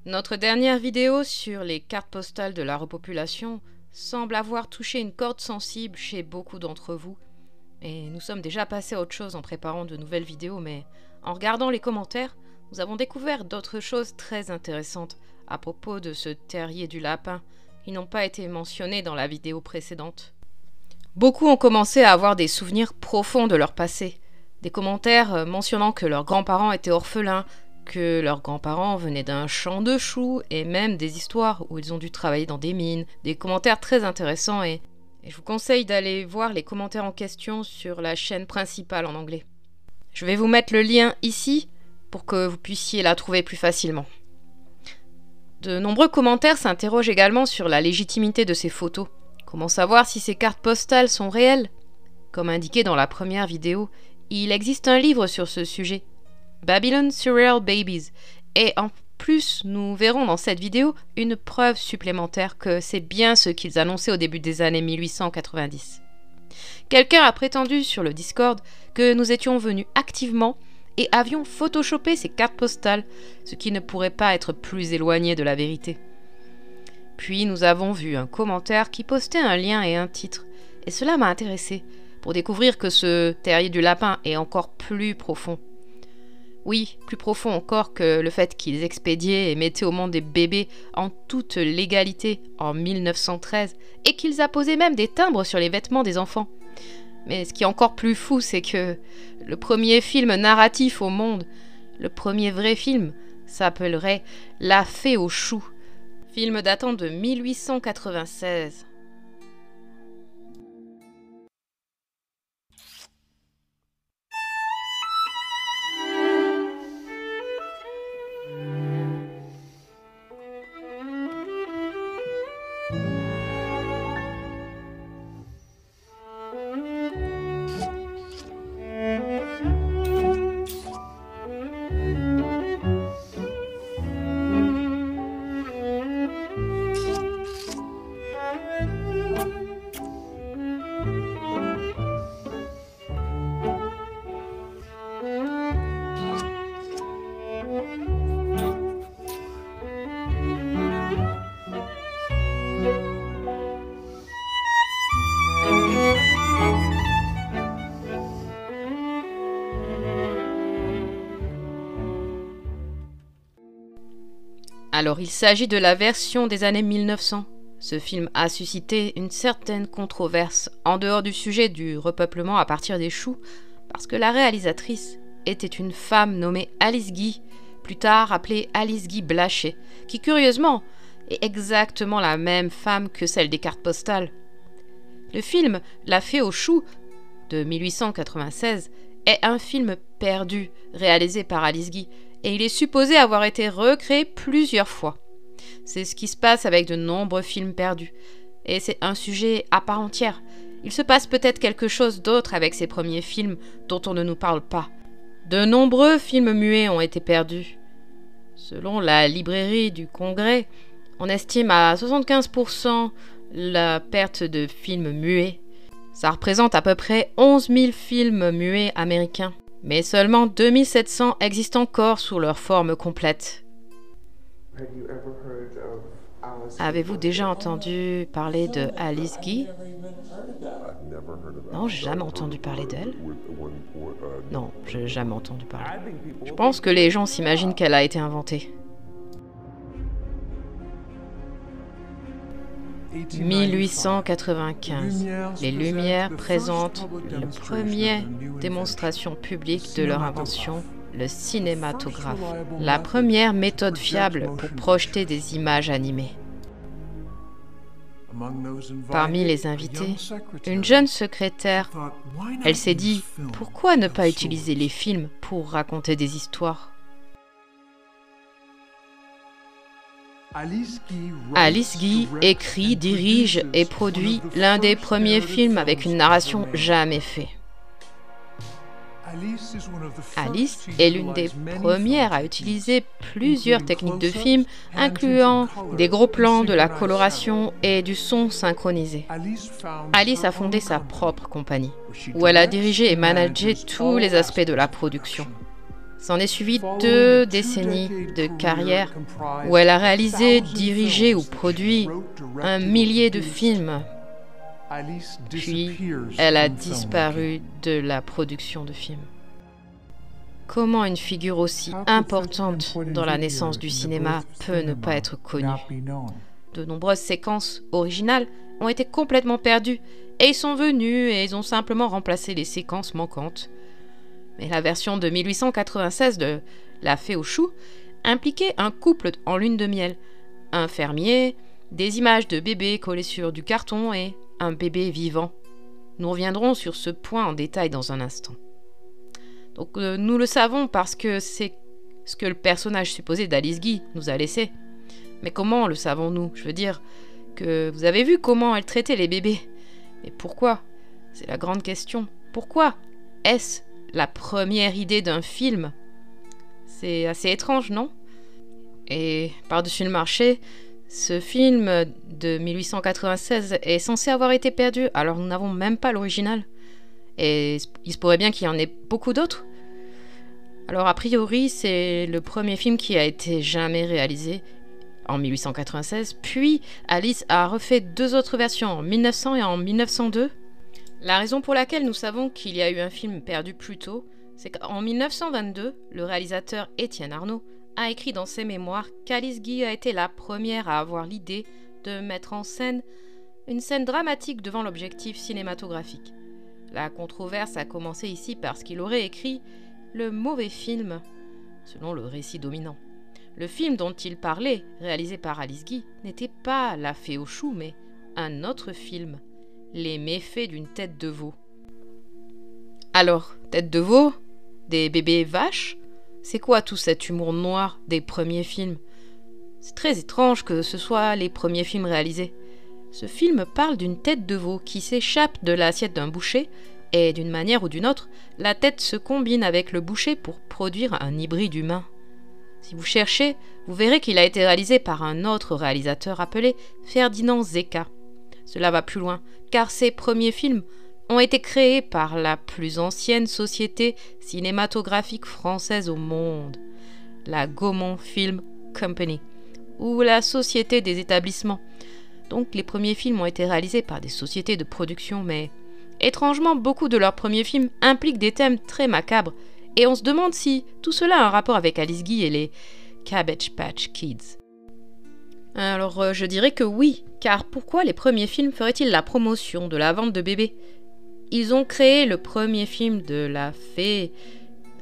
Notre dernière vidéo sur les cartes postales de la repopulation semble avoir touché une corde sensible chez beaucoup d'entre vous. Et nous sommes déjà passés à autre chose en préparant de nouvelles vidéos, mais en regardant les commentaires, nous avons découvert d'autres choses très intéressantes à propos de ce terrier du lapin qui n'ont pas été mentionnées dans la vidéo précédente. Beaucoup ont commencé à avoir des souvenirs profonds de leur passé. Des commentaires mentionnant que leurs grands-parents étaient orphelins, que leurs grands-parents venaient d'un champ de choux, et même des histoires où ils ont dû travailler dans des mines. Des commentaires très intéressants et je vous conseille d'aller voir les commentaires en question sur la chaîne principale en anglais. Je vais vous mettre le lien ici pour que vous puissiez la trouver plus facilement. De nombreux commentaires s'interrogent également sur la légitimité de ces photos. Comment savoir si ces cartes postales sont réelles? Comme indiqué dans la première vidéo, il existe un livre sur ce sujet, Babylon Surreal Babies, et en plus nous verrons dans cette vidéo une preuve supplémentaire que c'est bien ce qu'ils annonçaient au début des années 1890. Quelqu'un a prétendu sur le Discord que nous étions venus activement et avions photoshopé ces cartes postales, ce qui ne pourrait pas être plus éloigné de la vérité. Puis nous avons vu un commentaire qui postait un lien et un titre, et cela m'a intéressé pour découvrir que ce terrier du lapin est encore plus profond. Oui, plus profond encore que le fait qu'ils expédiaient et mettaient au monde des bébés en toute légalité en 1913 et qu'ils apposaient même des timbres sur les vêtements des enfants. Mais ce qui est encore plus fou, c'est que le premier film narratif au monde, le premier vrai film, s'appellerait La Fée aux choux, film datant de 1896. Alors, il s'agit de la version des années 1900. Ce film a suscité une certaine controverse en dehors du sujet du repeuplement à partir des choux, parce que la réalisatrice était une femme nommée Alice Guy, plus tard appelée Alice Guy Blaché, qui curieusement est exactement la même femme que celle des cartes postales. Le film La Fée aux choux de 1896 est un film perdu réalisé par Alice Guy, et il est supposé avoir été recréé plusieurs fois. C'est ce qui se passe avec de nombreux films perdus, et c'est un sujet à part entière. Il se passe peut-être quelque chose d'autre avec ces premiers films dont on ne nous parle pas. De nombreux films muets ont été perdus. Selon la librairie du Congrès, on estime à 75% la perte de films muets. Ça représente à peu près 11 000 films muets américains. Mais seulement 2700 existent encore sous leur forme complète. Avez-vous déjà entendu parler de Alice Guy? Non, j'ai jamais entendu parler d'elle. Non, j'ai jamais entendu parler. Je pense que les gens s'imaginent qu'elle a été inventée. 1895. Les Lumières présentent la première démonstration publique de leur invention, le cinématographe, la première méthode fiable pour projeter des images animées. Parmi les invités, une jeune secrétaire, elle s'est dit « Pourquoi ne pas utiliser les films pour raconter des histoires ?» Alice Guy écrit, dirige et produit l'un des premiers films avec une narration jamais faite. Alice est l'une des premières à utiliser plusieurs techniques de film, incluant des gros plans, de la coloration et du son synchronisé. Alice a fondé sa propre compagnie, où elle a dirigé et managé tous les aspects de la production. S'en est suivi 2 décennies de carrière où elle a réalisé, dirigé ou produit 1 millier de films. Puis, elle a disparu de la production de films. Comment une figure aussi importante dans la naissance du cinéma peut ne pas être connue? De nombreuses séquences originales ont été complètement perdues et ils sont venus et ils ont simplement remplacé les séquences manquantes. Mais la version de 1896 de La Fée aux choux impliquait un couple en lune de miel, un fermier, des images de bébés collées sur du carton et un bébé vivant. Nous reviendrons sur ce point en détail dans un instant. Donc nous le savons parce que c'est ce que le personnage supposé d'Alice Guy nous a laissé. Mais comment le savons-nous? Je veux dire que vous avez vu comment elle traitait les bébés. Mais pourquoi? C'est la grande question. Pourquoi est-ce la première idée d'un film? C'est assez étrange, non? Et par-dessus le marché, ce film de 1896 est censé avoir été perdu, alors nous n'avons même pas l'original. Et il se pourrait bien qu'il y en ait beaucoup d'autres. Alors a priori, c'est le premier film qui a été jamais réalisé en 1896, puis Alice a refait 2 autres versions en 1900 et en 1902. La raison pour laquelle nous savons qu'il y a eu un film perdu plus tôt, c'est qu'en 1922, le réalisateur Étienne Arnaud a écrit dans ses mémoires qu'Alice Guy a été la première à avoir l'idée de mettre en scène une scène dramatique devant l'objectif cinématographique. La controverse a commencé ici parce qu'il aurait écrit le mauvais film, selon le récit dominant. Le film dont il parlait, réalisé par Alice Guy, n'était pas La Fée aux choux, mais un autre film, Les méfaits d'une tête de veau. Alors, tête de veau? Des bébés vaches? C'est quoi tout cet humour noir des premiers films? C'est très étrange que ce soit les premiers films réalisés. Ce film parle d'une tête de veau qui s'échappe de l'assiette d'un boucher et d'une manière ou d'une autre, la tête se combine avec le boucher pour produire un hybride humain. Si vous cherchez, vous verrez qu'il a été réalisé par un autre réalisateur appelé Ferdinand Zecca. Cela va plus loin, car ces premiers films ont été créés par la plus ancienne société cinématographique française au monde, la Gaumont Film Company, ou la Société des établissements. Donc les premiers films ont été réalisés par des sociétés de production, mais étrangement, beaucoup de leurs premiers films impliquent des thèmes très macabres, et on se demande si tout cela a un rapport avec Alice Guy et les Cabbage Patch Kids. Alors je dirais que oui, car pourquoi les premiers films feraient-ils la promotion de la vente de bébés? Ils ont créé le premier film de la fée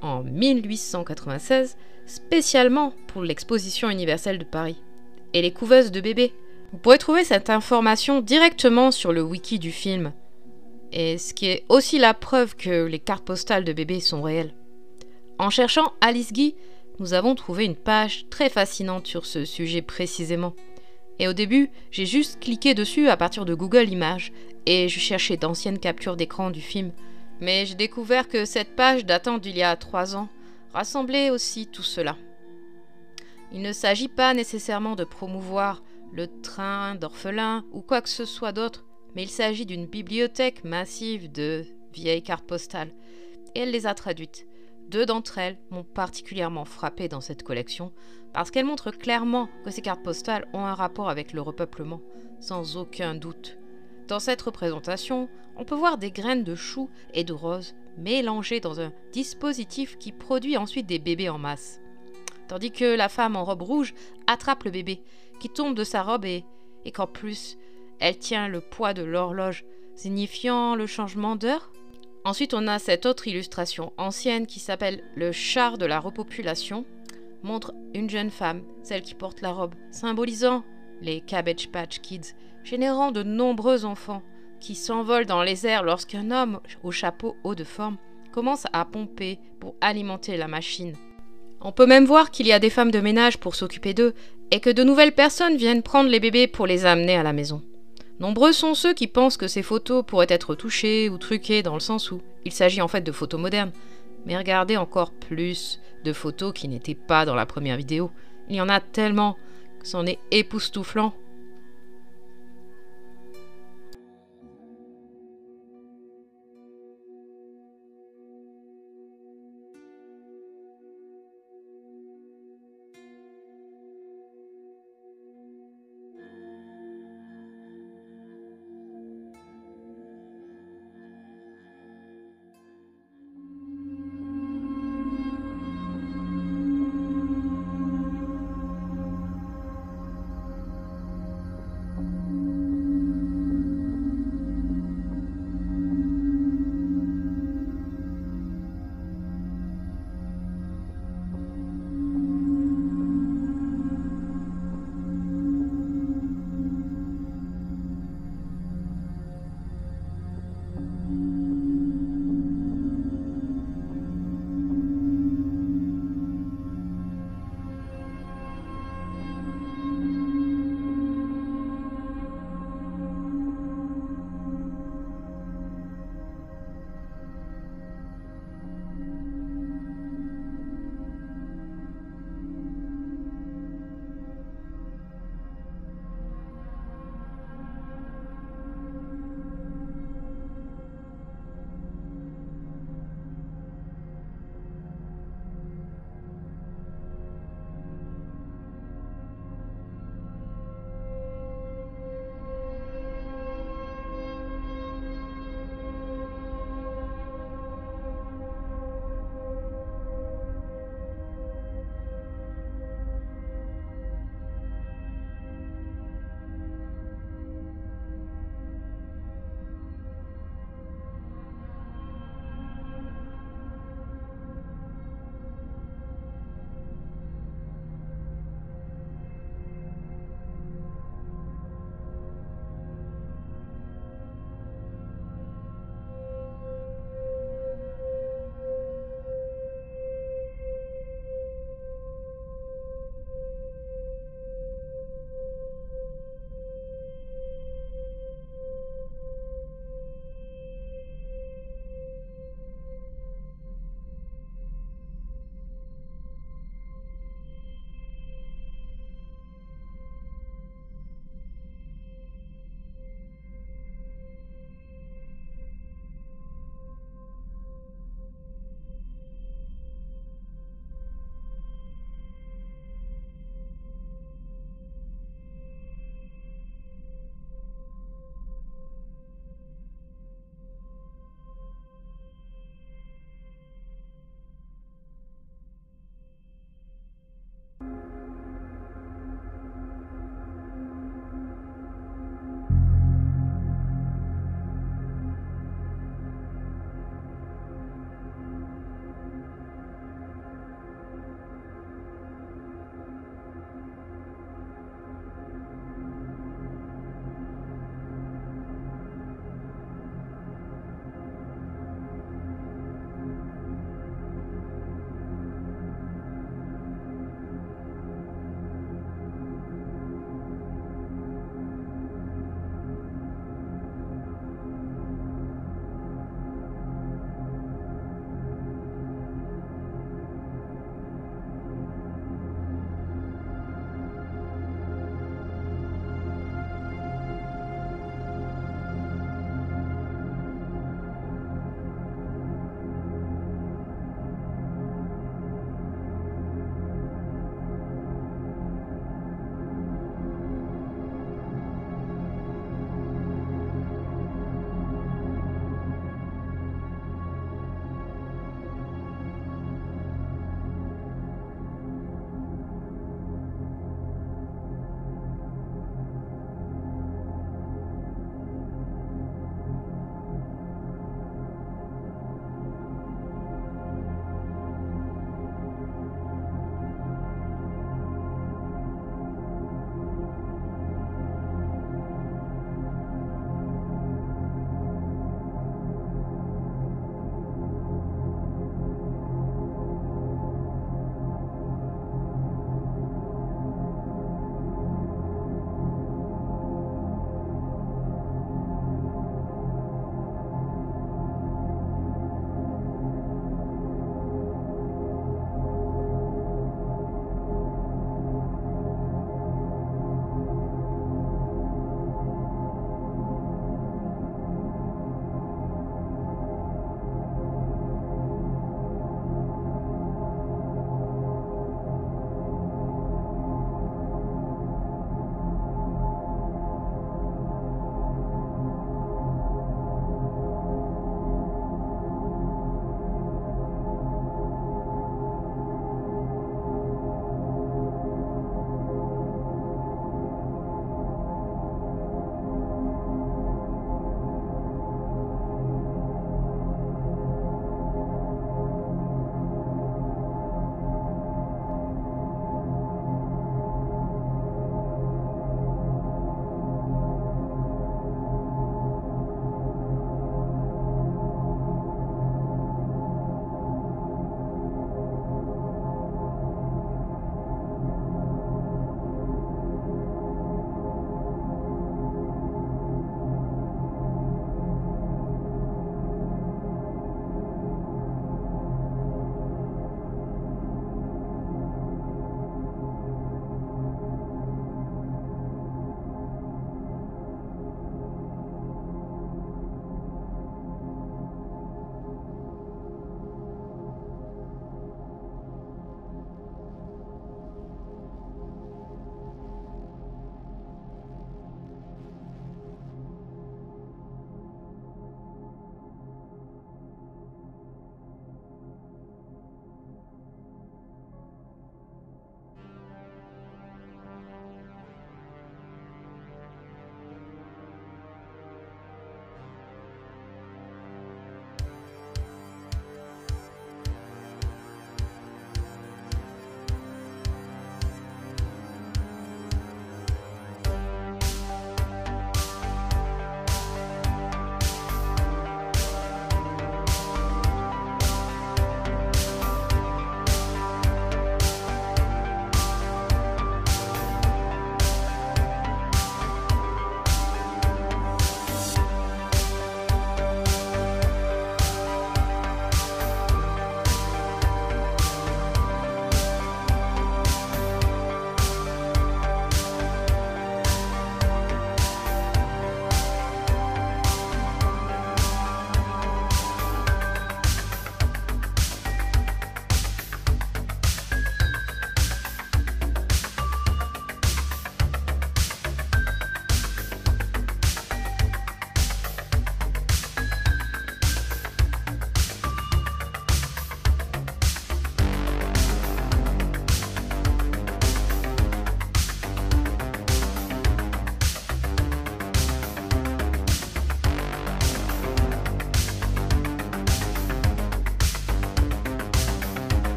en 1896, spécialement pour l'exposition universelle de Paris, et les couveuses de bébés. Vous pourrez trouver cette information directement sur le wiki du film, et ce qui est aussi la preuve que les cartes postales de bébés sont réelles. En cherchant Alice Guy, nous avons trouvé une page très fascinante sur ce sujet précisément. Et au début, j'ai juste cliqué dessus à partir de Google Images et je cherchais d'anciennes captures d'écran du film. Mais j'ai découvert que cette page datant d'il y a 3 ans rassemblait aussi tout cela. Il ne s'agit pas nécessairement de promouvoir le train d'orphelins ou quoi que ce soit d'autre, mais il s'agit d'une bibliothèque massive de vieilles cartes postales. Et elle les a traduites. 2 d'entre elles m'ont particulièrement frappé dans cette collection parce qu'elles montrent clairement que ces cartes postales ont un rapport avec le repeuplement, sans aucun doute. Dans cette représentation, on peut voir des graines de choux et de roses mélangées dans un dispositif qui produit ensuite des bébés en masse. Tandis que la femme en robe rouge attrape le bébé, qui tombe de sa robe et qu'en plus, elle tient le poids de l'horloge, signifiant le changement d'heure. Ensuite, on a cette autre illustration ancienne qui s'appelle « Le char de la repopulation », montre une jeune femme, celle qui porte la robe, symbolisant les Cabbage Patch Kids, générant de nombreux enfants qui s'envolent dans les airs lorsqu'un homme au chapeau haut de forme commence à pomper pour alimenter la machine. On peut même voir qu'il y a des femmes de ménage pour s'occuper d'eux et que de nouvelles personnes viennent prendre les bébés pour les amener à la maison. Nombreux sont ceux qui pensent que ces photos pourraient être touchées ou truquées dans le sens où il s'agit en fait de photos modernes. Mais regardez encore plus de photos qui n'étaient pas dans la première vidéo. Il y en a tellement que c'en est époustouflant.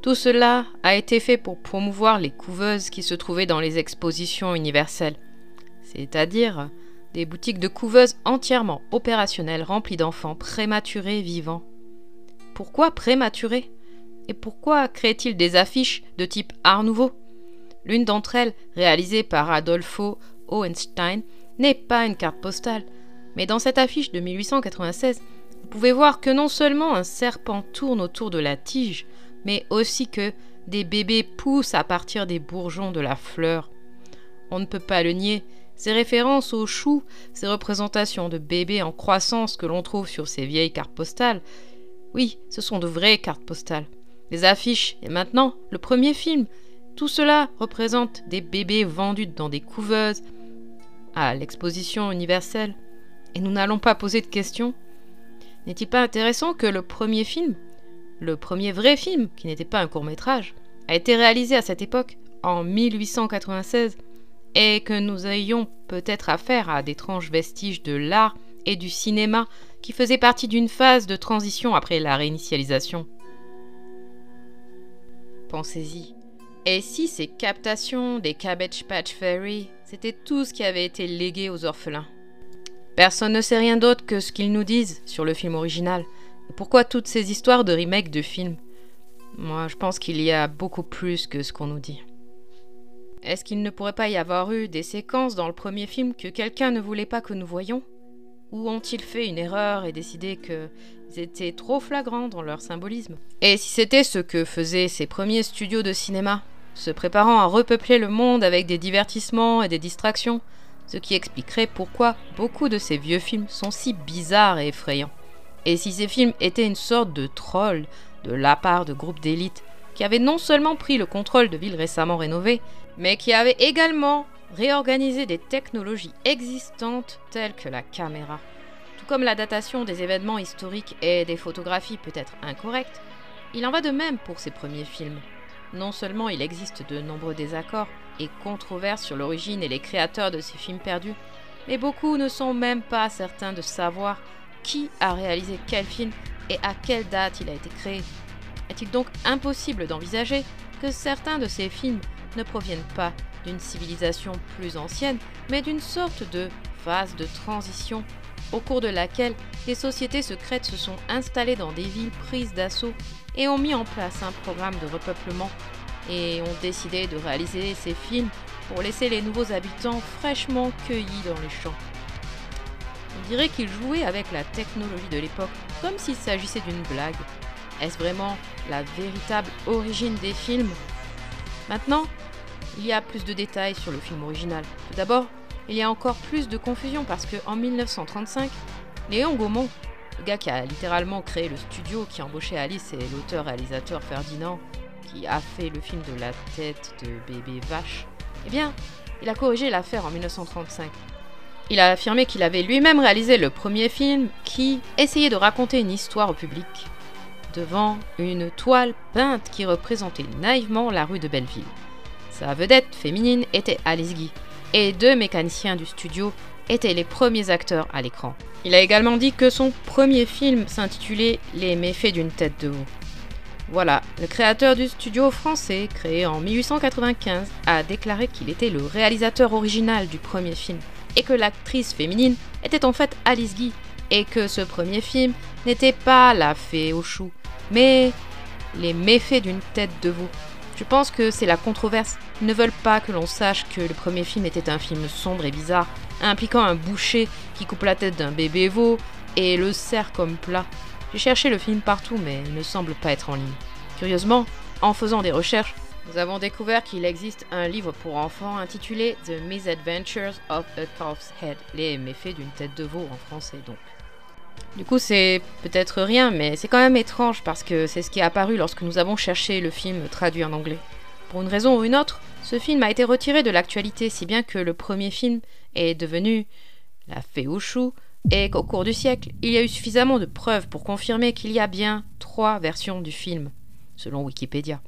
Tout cela a été fait pour promouvoir les couveuses qui se trouvaient dans les expositions universelles, c'est-à-dire des boutiques de couveuses entièrement opérationnelles remplies d'enfants prématurés vivants. Pourquoi prématurés? Et pourquoi créait-il des affiches de type Art Nouveau? L'une d'entre elles, réalisée par Adolfo Hohenstein, n'est pas une carte postale, mais dans cette affiche de 1896, vous pouvez voir que non seulement un serpent tourne autour de la tige, mais aussi que des bébés poussent à partir des bourgeons de la fleur. On ne peut pas le nier, ces références aux choux, ces représentations de bébés en croissance que l'on trouve sur ces vieilles cartes postales, oui, ce sont de vraies cartes postales. Les affiches, et maintenant, le premier film, tout cela représente des bébés vendus dans des couveuses à l'exposition universelle. Et nous n'allons pas poser de questions. N'est-il pas intéressant que le premier film, le premier vrai film, qui n'était pas un court-métrage, a été réalisé à cette époque, en 1896, et que nous ayons peut-être affaire à d'étranges vestiges de l'art et du cinéma qui faisaient partie d'une phase de transition après la réinitialisation. Pensez-y. Et si ces captations des Cabbage Patch Fairy, c'était tout ce qui avait été légué aux orphelins? Personne ne sait rien d'autre que ce qu'ils nous disent sur le film original. Et pourquoi toutes ces histoires de remake de films? Moi, je pense qu'il y a beaucoup plus que ce qu'on nous dit. Est-ce qu'il ne pourrait pas y avoir eu des séquences dans le premier film que quelqu'un ne voulait pas que nous voyions? Ou ont-ils fait une erreur et décidé qu'ils étaient trop flagrants dans leur symbolisme? Et si c'était ce que faisaient ces premiers studios de cinéma, se préparant à repeupler le monde avec des divertissements et des distractions, ce qui expliquerait pourquoi beaucoup de ces vieux films sont si bizarres et effrayants. Et si ces films étaient une sorte de troll de la part de groupes d'élite qui avaient non seulement pris le contrôle de villes récemment rénovées, mais qui avaient également réorganisé des technologies existantes telles que la caméra. Tout comme la datation des événements historiques et des photographies peut être incorrecte, il en va de même pour ces premiers films. Non seulement il existe de nombreux désaccords et controverses sur l'origine et les créateurs de ces films perdus, mais beaucoup ne sont même pas certains de savoir qui a réalisé quel film et à quelle date il a été créé. Est-il donc impossible d'envisager que certains de ces films ne proviennent pas d'une civilisation plus ancienne, mais d'une sorte de phase de transition au cours de laquelle des sociétés secrètes se sont installées dans des villes prises d'assaut et ont mis en place un programme de repeuplement et ont décidé de réaliser ces films pour laisser les nouveaux habitants fraîchement cueillis dans les champs. On dirait qu'ils jouaient avec la technologie de l'époque comme s'il s'agissait d'une blague. Est-ce vraiment la véritable origine des films? Maintenant, il y a plus de détails sur le film original. Tout d'abord, il y a encore plus de confusion parce qu'en 1935, Léon Gaumont, le gars qui a littéralement créé le studio qui a embauché Alice et l'auteur-réalisateur Ferdinand, qui a fait le film de la tête de bébé vache, eh bien, il a corrigé l'affaire en 1935. Il a affirmé qu'il avait lui-même réalisé le premier film qui essayait de raconter une histoire au public, devant une toile peinte qui représentait naïvement la rue de Belleville. Sa vedette féminine était Alice Guy, et deux mécaniciens du studio étaient les premiers acteurs à l'écran. Il a également dit que son premier film s'intitulait Les méfaits d'une tête de veau. Voilà, le créateur du studio français, créé en 1895, a déclaré qu'il était le réalisateur original du premier film, et que l'actrice féminine était en fait Alice Guy, et que ce premier film n'était pas La Fée aux choux, mais Les méfaits d'une tête de veau. Je pense que c'est la controverse. Ils ne veulent pas que l'on sache que le premier film était un film sombre et bizarre, impliquant un boucher qui coupe la tête d'un bébé veau et le sert comme plat. J'ai cherché le film partout, mais il ne semble pas être en ligne. Curieusement, en faisant des recherches, nous avons découvert qu'il existe un livre pour enfants intitulé The Misadventures of a Calf's Head, les méfaits d'une tête de veau en français donc. Du coup, c'est peut-être rien, mais c'est quand même étrange parce que c'est ce qui est apparu lorsque nous avons cherché le film traduit en anglais. Pour une raison ou une autre, ce film a été retiré de l'actualité, si bien que le premier film est devenu La Fée aux choux, et qu'au cours du siècle, il y a eu suffisamment de preuves pour confirmer qu'il y a bien 3 versions du film, selon Wikipédia.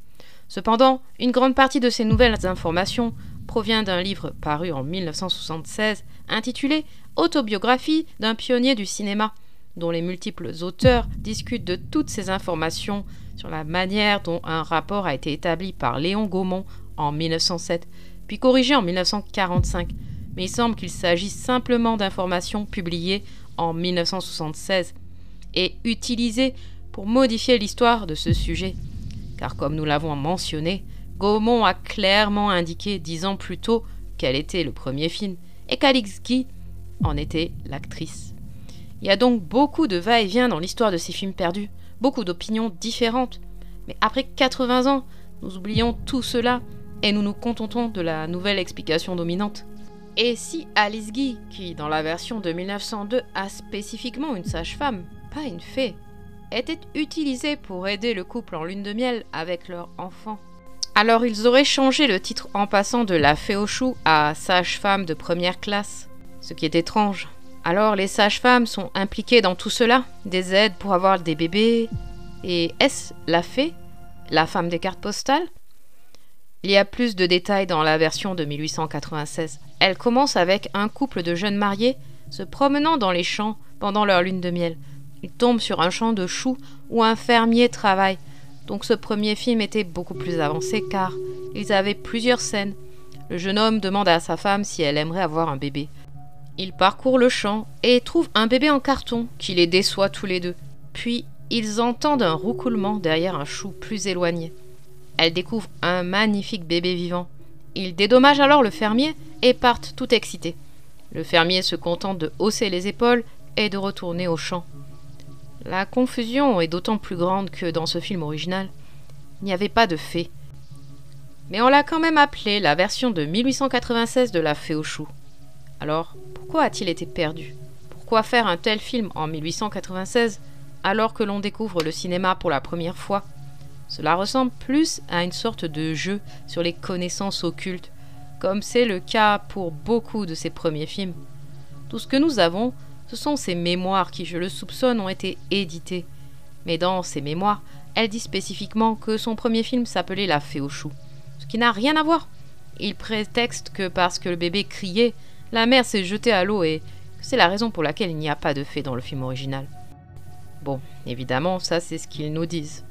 Cependant, une grande partie de ces nouvelles informations provient d'un livre paru en 1976 intitulé « Autobiographie d'un pionnier du cinéma », dont les multiples auteurs discutent de toutes ces informations sur la manière dont un rapport a été établi par Léon Gaumont en 1907, puis corrigé en 1945, mais il semble qu'il s'agisse simplement d'informations publiées en 1976 et utilisées pour modifier l'histoire de ce sujet. Car comme nous l'avons mentionné, Gaumont a clairement indiqué 10 ans plus tôt quel était le premier film et qu'Alice Guy en était l'actrice. Il y a donc beaucoup de va-et-vient dans l'histoire de ces films perdus, beaucoup d'opinions différentes, mais après 80 ans, nous oublions tout cela et nous nous contentons de la nouvelle explication dominante. Et si Alice Guy, qui dans la version de 1902 a spécifiquement une sage-femme, pas une fée, était utilisée pour aider le couple en lune de miel avec leur enfant, alors ils auraient changé le titre en passant de la fée aux choux à sage-femme de première classe, ce qui est étrange. Alors les sages-femmes sont impliquées dans tout cela, des aides pour avoir des bébés, et est-ce la fée, la femme des cartes postales? Il y a plus de détails dans la version de 1896. Elle commence avec un couple de jeunes mariés se promenant dans les champs pendant leur lune de miel. Ils tombent sur un champ de choux où un fermier travaille. Donc ce premier film était beaucoup plus avancé car ils avaient plusieurs scènes. Le jeune homme demande à sa femme si elle aimerait avoir un bébé. Ils parcourent le champ et trouvent un bébé en carton qui les déçoit tous les deux. Puis ils entendent un roucoulement derrière un chou plus éloigné. Elle découvre un magnifique bébé vivant. Ils dédommagent alors le fermier et partent tout excités. Le fermier se contente de hausser les épaules et de retourner au champ. La confusion est d'autant plus grande que dans ce film original, il n'y avait pas de fée. Mais on l'a quand même appelée la version de 1896 de la fée aux choux. Alors, pourquoi a-t-il été perdu? Pourquoi faire un tel film en 1896 alors que l'on découvre le cinéma pour la première fois? Cela ressemble plus à une sorte de jeu sur les connaissances occultes, comme c'est le cas pour beaucoup de ses premiers films. Tout ce que nous avons, ce sont ses mémoires qui, je le soupçonne, ont été éditées. Mais dans ces mémoires, elle dit spécifiquement que son premier film s'appelait La Fée aux choux, ce qui n'a rien à voir. Il prétexte que parce que le bébé criait, la mère s'est jetée à l'eau et que c'est la raison pour laquelle il n'y a pas de fée dans le film original. Bon, évidemment, ça c'est ce qu'ils nous disent.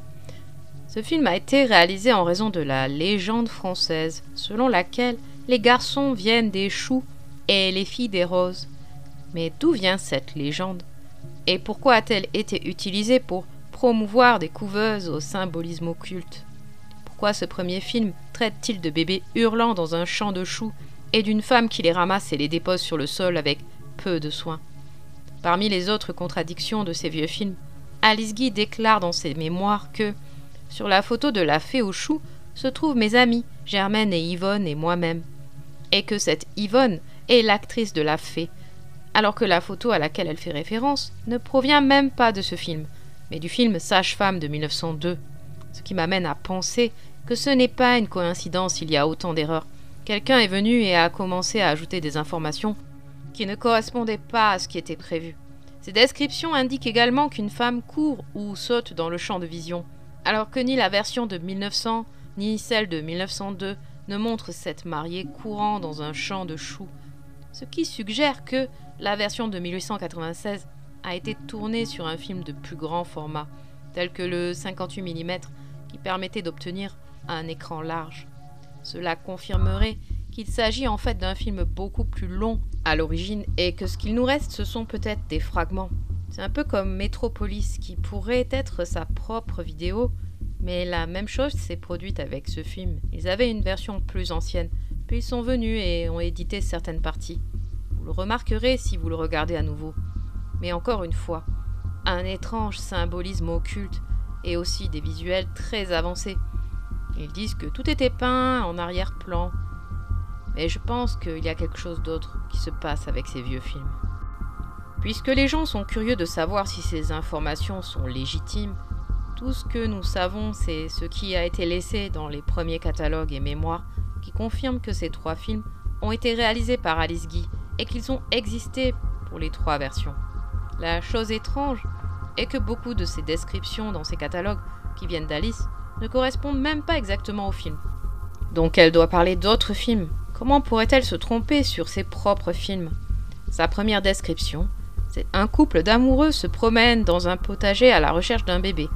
Ce film a été réalisé en raison de la légende française, selon laquelle les garçons viennent des choux et les filles des roses. Mais d'où vient cette légende? Et pourquoi a-t-elle été utilisée pour promouvoir des couveuses au symbolisme occulte? Pourquoi ce premier film traite-t-il de bébés hurlant dans un champ de choux et d'une femme qui les ramasse et les dépose sur le sol avec peu de soin? Parmi les autres contradictions de ces vieux films, Alice Guy déclare dans ses mémoires que sur la photo de la fée aux choux se trouvent mes amies Germaine et Yvonne et moi-même, et que cette Yvonne est l'actrice de la fée, alors que la photo à laquelle elle fait référence ne provient même pas de ce film, mais du film Sage-femme de 1902, ce qui m'amène à penser que ce n'est pas une coïncidence s'il y a autant d'erreurs. Quelqu'un est venu et a commencé à ajouter des informations qui ne correspondaient pas à ce qui était prévu. Ces descriptions indiquent également qu'une femme court ou saute dans le champ de vision, alors que ni la version de 1900 ni celle de 1902 ne montrent cette mariée courant dans un champ de choux, ce qui suggère que la version de 1896 a été tournée sur un film de plus grand format, tel que le 58 mm, qui permettait d'obtenir un écran large. Cela confirmerait qu'il s'agit en fait d'un film beaucoup plus long à l'origine et que ce qu'il nous reste, ce sont peut-être des fragments. C'est un peu comme Metropolis, qui pourrait être sa propre vidéo, mais la même chose s'est produite avec ce film. Ils avaient une version plus ancienne, puis ils sont venus et ont édité certaines parties. Vous le remarquerez si vous le regardez à nouveau. Mais encore une fois, un étrange symbolisme occulte et aussi des visuels très avancés. Ils disent que tout était peint en arrière-plan, mais je pense qu'il y a quelque chose d'autre qui se passe avec ces vieux films. Puisque les gens sont curieux de savoir si ces informations sont légitimes, tout ce que nous savons, c'est ce qui a été laissé dans les premiers catalogues et mémoires qui confirment que ces 3 films ont été réalisés par Alice Guy et qu'ils ont existé pour les 3 versions. La chose étrange est que beaucoup de ces descriptions dans ces catalogues qui viennent d'Alice ne correspondent même pas exactement au film. Donc elle doit parler d'autres films. Comment pourrait-elle se tromper sur ses propres films? Sa première description, c'est un couple d'amoureux se promène dans un potager à la recherche d'un bébé.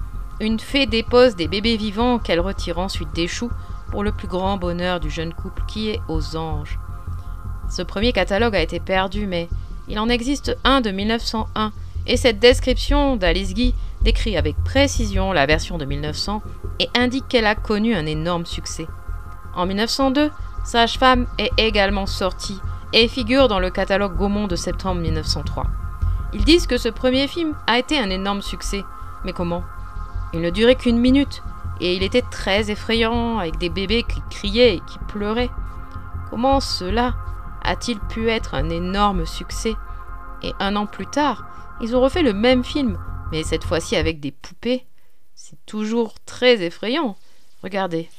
Une fée dépose des bébés vivants qu'elle retire ensuite des choux pour le plus grand bonheur du jeune couple qui est aux anges. Ce premier catalogue a été perdu, mais il en existe un de 1901, et cette description d'Alice Guy décrit avec précision la version de 1900 et indique qu'elle a connu un énorme succès. En 1902, Sage-Femme est également sortie et figure dans le catalogue Gaumont de septembre 1903. Ils disent que ce premier film a été un énorme succès, mais comment ? Il ne durait qu'1 minute, et il était très effrayant, avec des bébés qui criaient et qui pleuraient. Comment cela a-t-il pu être un énorme succès ? Et 1 an plus tard, ils ont refait le même film, mais cette fois-ci avec des poupées. C'est toujours très effrayant. Regardez.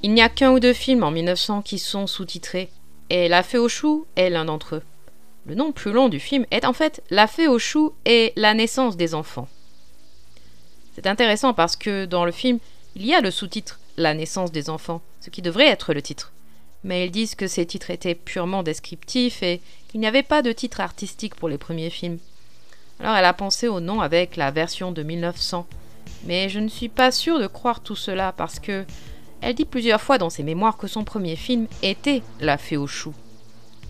Il n'y a qu'un ou deux films en 1900 qui sont sous-titrés, et La Fée aux choux est l'un d'entre eux. Le nom plus long du film est en fait La Fée aux choux et la naissance des enfants. C'est intéressant parce que dans le film, il y a le sous-titre La naissance des enfants, ce qui devrait être le titre. Mais ils disent que ces titres étaient purement descriptifs et qu'il n'y avait pas de titre artistique pour les premiers films. Alors elle a pensé au nom avec la version de 1900. Mais je ne suis pas sûre de croire tout cela parce que elle dit plusieurs fois dans ses mémoires que son premier film était La Fée aux choux.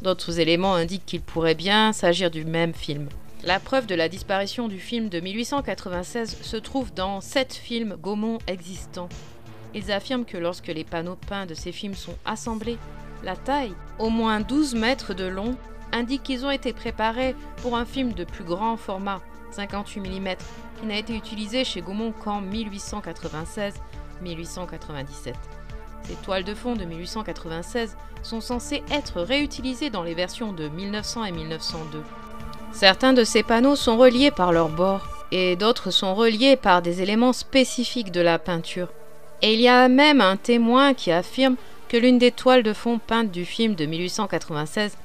D'autres éléments indiquent qu'il pourrait bien s'agir du même film. La preuve de la disparition du film de 1896 se trouve dans 7 films Gaumont existants. Ils affirment que lorsque les panneaux peints de ces films sont assemblés, la taille, au moins 12 mètres de long, indique qu'ils ont été préparés pour un film de plus grand format, 58 mm, qui n'a été utilisé chez Gaumont qu'en 1896-1897. Ces toiles de fond de 1896 sont censées être réutilisées dans les versions de 1900 et 1902. Certains de ces panneaux sont reliés par leurs bords, et d'autres sont reliés par des éléments spécifiques de la peinture. Et il y a même un témoin qui affirme que l'une des toiles de fond peintes du film de 1896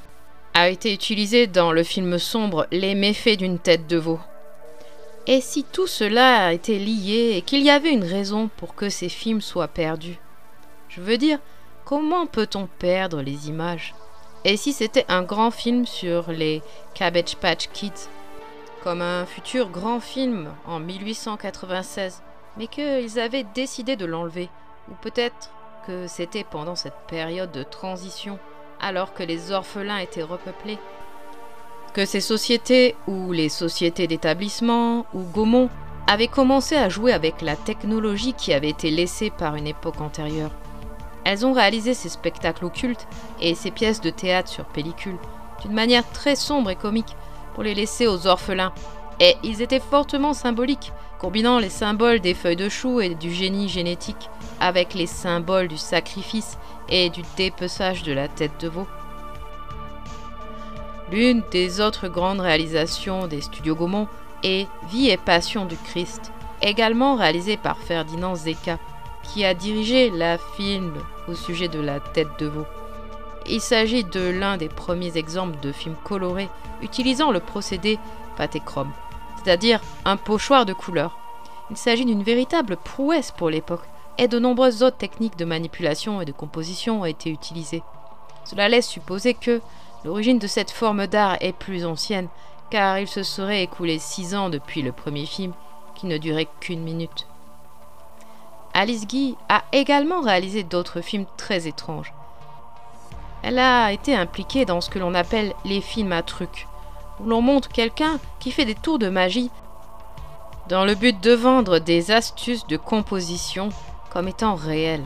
a été utilisée dans le film sombre Les méfaits d'une tête de veau. Et si tout cela était lié et qu'il y avait une raison pour que ces films soient perdus? Je veux dire, comment peut-on perdre les images? Et si c'était un grand film sur les Cabbage Patch Kids, comme un futur grand film en 1896, mais qu'ils avaient décidé de l'enlever, ou peut-être que c'était pendant cette période de transition, alors que les orphelins étaient repeuplés, que ces sociétés, ou les sociétés d'établissement, ou Gaumont, avaient commencé à jouer avec la technologie qui avait été laissée par une époque antérieure. Elles ont réalisé ces spectacles occultes et ces pièces de théâtre sur pellicule d'une manière très sombre et comique pour les laisser aux orphelins. Et ils étaient fortement symboliques, combinant les symboles des feuilles de chou et du génie génétique avec les symboles du sacrifice et du dépeçage de la tête de veau. L'une des autres grandes réalisations des studios Gaumont est Vie et Passion du Christ, également réalisée par Ferdinand Zecca, qui a dirigé la film au sujet de la tête de veau. Il s'agit de l'un des premiers exemples de films colorés utilisant le procédé pâté-chrome, c'est-à-dire un pochoir de couleur. Il s'agit d'une véritable prouesse pour l'époque, et de nombreuses autres techniques de manipulation et de composition ont été utilisées. Cela laisse supposer que l'origine de cette forme d'art est plus ancienne, car il se serait écoulé 6 ans depuis le premier film, qui ne durait qu'une minute. Alice Guy a également réalisé d'autres films très étranges. Elle a été impliquée dans ce que l'on appelle les films à trucs, où l'on montre quelqu'un qui fait des tours de magie dans le but de vendre des astuces de composition comme étant réelles.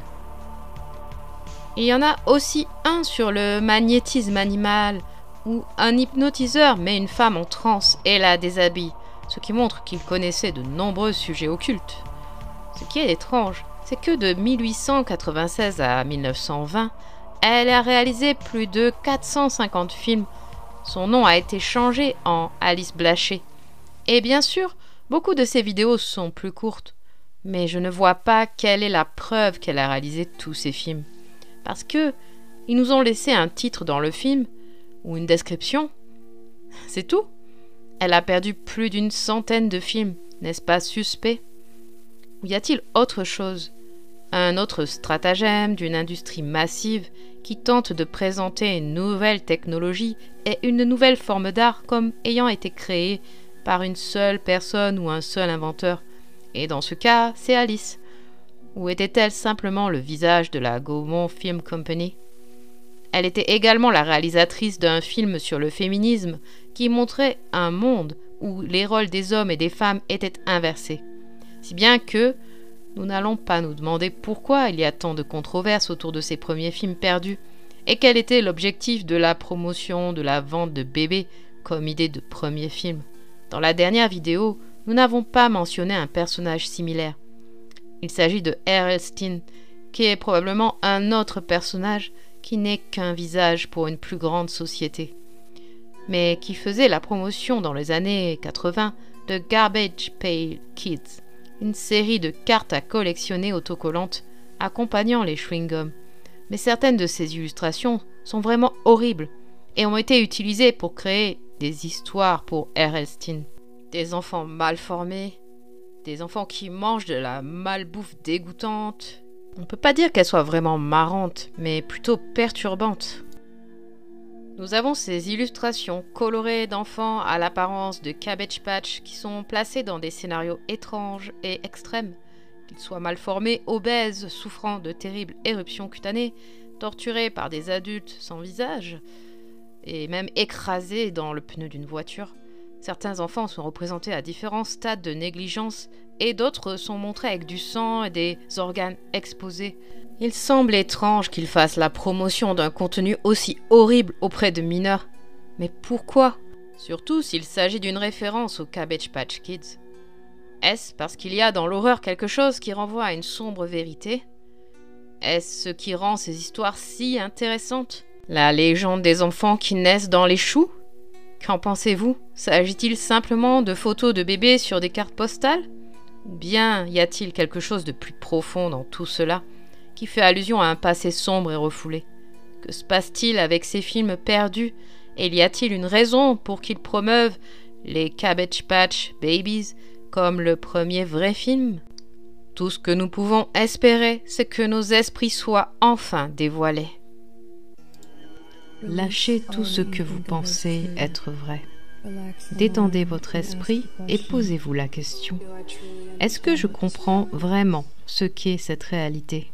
Il y en a aussi un sur le magnétisme animal, où un hypnotiseur met une femme en transe et la déshabille, ce qui montre qu'il connaissait de nombreux sujets occultes. Ce qui est étrange, c'est que de 1896 à 1920, elle a réalisé plus de 450 films. Son nom a été changé en Alice Blaché. Et bien sûr, beaucoup de ses vidéos sont plus courtes, mais je ne vois pas quelle est la preuve qu'elle a réalisé tous ces films. Parce que ils nous ont laissé un titre dans le film, ou une description. C'est tout. Elle a perdu plus d'une centaine de films, n'est-ce pas suspect? Ou y a-t-il autre chose? Un autre stratagème d'une industrie massive qui tente de présenter une nouvelle technologie et une nouvelle forme d'art comme ayant été créée par une seule personne ou un seul inventeur. Et dans ce cas, c'est Alice. Ou était-elle simplement le visage de la Gaumont Film Company? Elle était également la réalisatrice d'un film sur le féminisme qui montrait un monde où les rôles des hommes et des femmes étaient inversés. Si bien que nous n'allons pas nous demander pourquoi il y a tant de controverses autour de ces premiers films perdus et quel était l'objectif de la promotion de la vente de bébés comme idée de premier film. Dans la dernière vidéo, nous n'avons pas mentionné un personnage similaire. Il s'agit de R.L. Stine, qui est probablement un autre personnage qui n'est qu'un visage pour une plus grande société, mais qui faisait la promotion dans les années 80 de Garbage Pail Kids, une série de cartes à collectionner autocollantes accompagnant les chewing-gums. Mais certaines de ces illustrations sont vraiment horribles et ont été utilisées pour créer des histoires pour R.L. Stine. Des enfants mal formés, des enfants qui mangent de la malbouffe dégoûtante. On ne peut pas dire qu'elles soient vraiment marrantes, mais plutôt perturbantes. Nous avons ces illustrations colorées d'enfants à l'apparence de Cabbage Patch qui sont placés dans des scénarios étranges et extrêmes, qu'ils soient mal formés, obèses, souffrant de terribles éruptions cutanées, torturés par des adultes sans visage, et même écrasés dans le pneu d'une voiture. Certains enfants sont représentés à différents stades de négligence et d'autres sont montrés avec du sang et des organes exposés. Il semble étrange qu'ils fassent la promotion d'un contenu aussi horrible auprès de mineurs. Mais pourquoi? Surtout s'il s'agit d'une référence aux Cabbage Patch Kids. Est-ce parce qu'il y a dans l'horreur quelque chose qui renvoie à une sombre vérité? Est-ce ce qui rend ces histoires si intéressantes? La légende des enfants qui naissent dans les choux? Qu'en pensez-vous? S'agit-il simplement de photos de bébés sur des cartes postales? Ou bien y a-t-il quelque chose de plus profond dans tout cela, qui fait allusion à un passé sombre et refoulé? Que se passe-t-il avec ces films perdus? Et y a-t-il une raison pour qu'ils promeuvent les Cabbage Patch Babies comme le premier vrai film? Tout ce que nous pouvons espérer, c'est que nos esprits soient enfin dévoilés. Lâchez tout ce que vous pensez être vrai. Détendez votre esprit et posez-vous la question. Est-ce que je comprends vraiment ce qu'est cette réalité ?